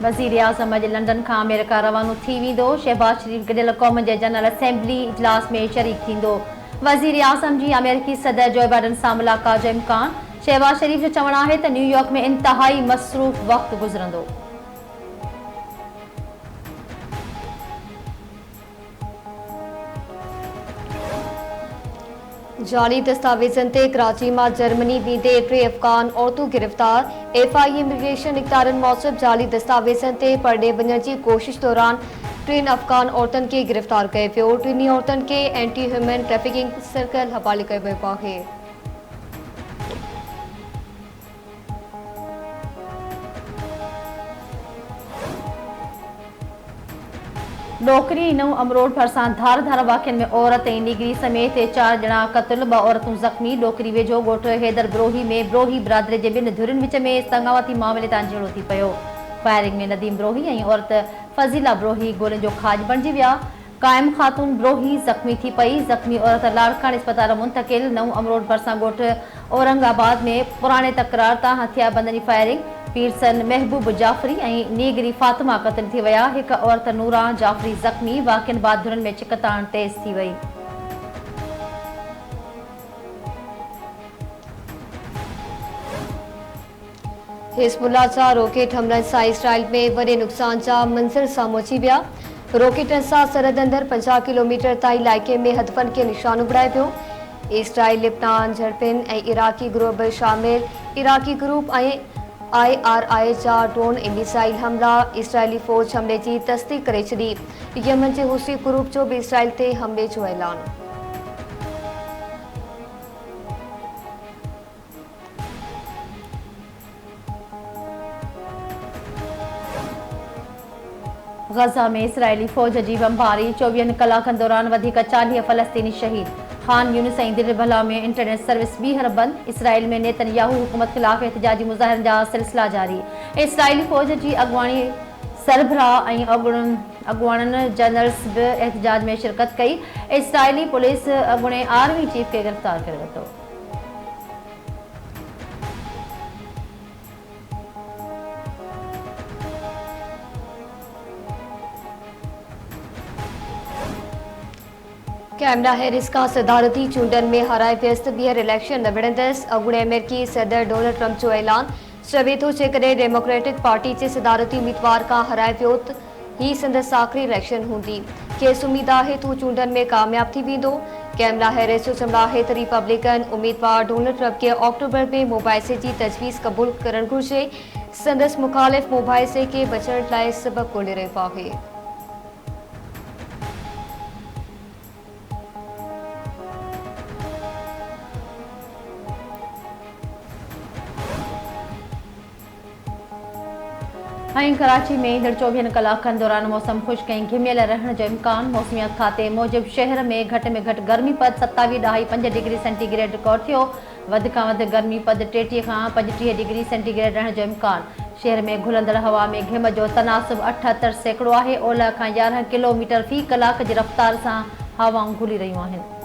वज़ीर आज़म अॼु लंडन खां अमेरिका रवानो थी वेंदो। शहबाज शरीफ़ गॾियल क़ौम जे जनरल असेंबली इजलास में शरीक थींदो। वज़ीर आज़म जी अमेरिकी सदर जो बाइडन सां मुलाक़ात जो इम्कान। शहबाज शरीफ़ जो चवणु आहे त न्यूयॉर्क में इंतहाई मसरूफ़ वक़्तु गुज़रंदो। जाली दस्तावेज़न ते कराची में जर्मनी वेंदे 3 अफ़गान औरतूं गिरफ़्तार। FI इमिग्रेशन इक़्तिदारनि मूजिब जाली दस्तावेज़न ते परॾे वञण जी कोशिश दौरान 3 अफ़गान औरतुनि खे गिरफ़्तार कयो वियो। टिनी औरतुनि खे एंटी ह्यूमन ट्रैफिकिंग सर्कल हवाले कयो वियो आहे। डोकरी नऊ अमरोड भरिसां धार वाक़िअनि में औरत ऐं निगरी समेत 4 ॼणा क़त्ल, 2 औरतूं ज़ख़्मी। डोकरी वेझो ॻोठ हैदर ब्रोही में ब्रोही बिरादरी जे 2 धुरियुनि विच में संगावती मामले तां झेड़ो थी पियो। फायरिंग में नदीम ब्रोही ऐं औरत फज़ीला ब्रोही गोलियुनि जो खाज बणिजी विया। क़ाइम ख़ातून ब्रोही ज़ख़्मी थी पई। ज़ख़्मी औरत लाड़काने अस्पताल मुंतक़िल। नऊ अमरोड भरिसां ॻोठ औरंगाबाद में पुराणे तकरार तां हथियारबंदनि जी फायरिंग। पीरसन महबूब जाफ़री ऐं नीगरी फातिमा क़त्ल थी विया। हिक औरत नूरा जाफ़री ज़ख़्मी। वाक़िअनि बाद धुरनि में चिकताण तेज़ थी वई। हिज़्बुल्लाह जा रॉकेट हमलनि सां इसराइल में वॾे नुक़सान जा मंज़र साम्हूं अची विया। रॉकेटनि सां सरहद अंदरि 50 किलोमीटर ताईं इलाइक़े में हदफ़नि खे निशानो बणाए पियो। इसराइल लिबनान झड़पिन ऐं इराक़ी ग्रुप बि शामिल। इराक़ी ग्रुप ऐं IRI जा ड्रोन ऐं मिसाइल हमला। इसराइली फ़ौज हमले जी तस्दीक करे छॾी। यमन जे हुसी ग्रुप जो बि इसराइल ते हमले जो ऐलान। गज़ा में इसराइली फ़ौज जी बमबारी। 24 कलाकनि दौरान वधीक 40 फ़लस्तीनी शहीद। ख़ान यूनिस ऐं दिल भला में इंटरनेट सर्विस ॿीहर बंदि। इसराइल में नेतन्याहू हुकूमत ख़िलाफ़ एहतिजाजी मुज़ाहिरनि जा सिलसिला जारी। इसराइली फ़ौज जी अॻुवाणी सरबराह ऐं अॻुवाणनि जनरल्स बि एहतिजाज में शिरकत कई। इसराइली पुलिस अॻूणे आर्मी चीफ खे गिरफ़्तार करे वरितो। कैमला हैरिस का सदारती चूंडनि में हाराए वियसि। ॿीहर इलेक्शन न विढ़ंदसि। अॻूणे अमेरिकी सदर डोनाल्ड ट्रंप जो ऐलान। चवे थो जेकॾहिं डेमोक्रेटिक पार्टी जे सदारती उम्मीदवार खां हाराए वियो त ही संदसि आख़िरी इलेक्शन हूंदी। खेसि उमेद आहे त हू चूंडनि में कामयाब थी वेंदो। कैमला हैरिस जो चवणु आहे त रिपब्लिकन उम्मीदवार डोनाल्ड ट्रंप खे अक्टूबर में मुबाहिसे जी तजवीज़ क़बूल करणु घुरिजे। संदसि मुख़ालिफ़ मुबाहिसे खे बचण लाइ सबबु ॻोल्हे रहियो आहे। ऐं कराची में ईंदड़ 24 कलाकनि दौरान मौसम ख़ुश्क ऐं घिमियल रहण जो इम्कान। मौसमियात खाते मूजिबि शहर में घटि गर्मीपद 27.5 डिग्री सेंटीग्रेड रिकॉर्ड थियो। वधि खां वधि गर्मीपद 33 खां 35 डिग्री सेंटीग्रेड रहण जो इम्कान। शहर में घुलंदड़ हवा में घिम जो तनासुब 78% आहे। ओलह खां 11 किलोमीटर फ़ी कलाक जी रफ़्तार सां हवाऊं घुली रहियूं आहिनि।